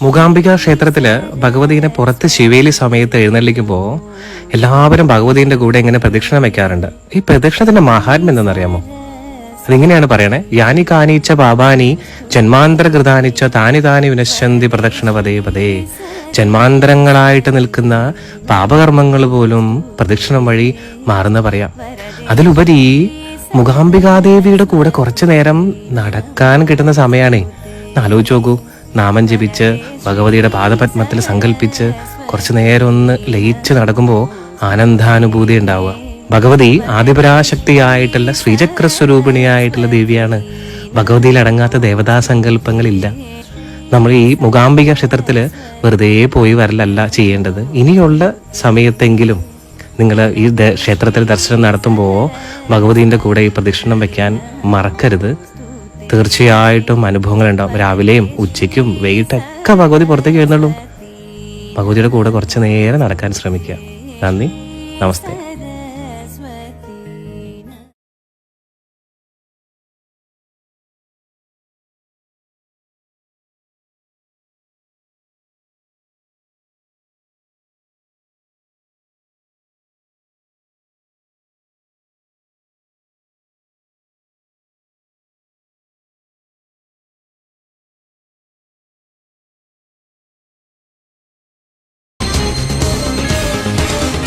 മൂകാംബിക ക്ഷേത്രത്തില് ഭഗവതിനെ പുറത്ത് ശിവേലി സമയത്ത് എഴുന്നള്ളിക്കുമ്പോൾ എല്ലാവരും ഭഗവതിന്റെ കൂടെ ഇങ്ങനെ പ്രദക്ഷിണം വെക്കാറുണ്ട്. ഈ പ്രദക്ഷിണത്തിന്റെ മഹാത്മ്യം എന്തെന്നറിയാമോ? അതിങ്ങനെയാണ് പറയണേ: യാനി കാനീച്ച പാപാനി ജന്മാന്തരകൃതാനിച്ച താനി താനി വിനശ്യന്തി പ്രദക്ഷിണ പതേ പതേ. ജന്മാന്തരങ്ങളായിട്ട് നിൽക്കുന്ന പാപകർമ്മങ്ങൾ പോലും പ്രദക്ഷിണം വഴി മാറുന്ന പറയാം. അതിലുപരി മൂകാംബികാദേവിയുടെ കൂടെ കുറച്ചു നേരം നടക്കാൻ കിട്ടുന്ന സമയമാണേ. ആലോചിച്ച് നോക്കൂ, നാമം ജപിച്ച് ഭഗവതിയുടെ പാദപത്മത്തിൽ സങ്കല്പിച്ച് കുറച്ചു നേരം ഒന്ന് ലയിച്ച് നടക്കുമ്പോൾ ആനന്ദാനുഭൂതി ഉണ്ടാവുക. ഭഗവതി ആദിപരാശക്തിയായിട്ടുള്ള ശ്രീചക്രസ്വരൂപിണിയായിട്ടുള്ള ദേവിയാണ്. ഭഗവതിയിൽ അടങ്ങാത്ത ദേവതാ സങ്കല്പങ്ങളില്ല. നമ്മൾ ഈ മൂകാംബിക ക്ഷേത്രത്തിൽ വെറുതെ പോയി വരലല്ല ചെയ്യേണ്ടത്. ഇനിയുള്ള സമയത്തെങ്കിലും നിങ്ങൾ ഈ ക്ഷേത്രത്തിൽ ദർശനം നടത്തുമ്പോൾ ഭഗവതിൻ്റെ കൂടെ ഈ പ്രദക്ഷിണം വെക്കാൻ മറക്കരുത്. തീർച്ചയായിട്ടും അനുഭവങ്ങൾ ഉണ്ടാവും. രാവിലെയും ഉച്ചയ്ക്കും വൈകിട്ടൊക്കെ ഭഗവതി പുറത്തേക്ക് എഴുന്നള്ളും. ഭഗവതിയുടെ കൂടെ കുറച്ച് നേരം നടക്കാൻ ശ്രമിക്കുക. നന്ദി, നമസ്തേ.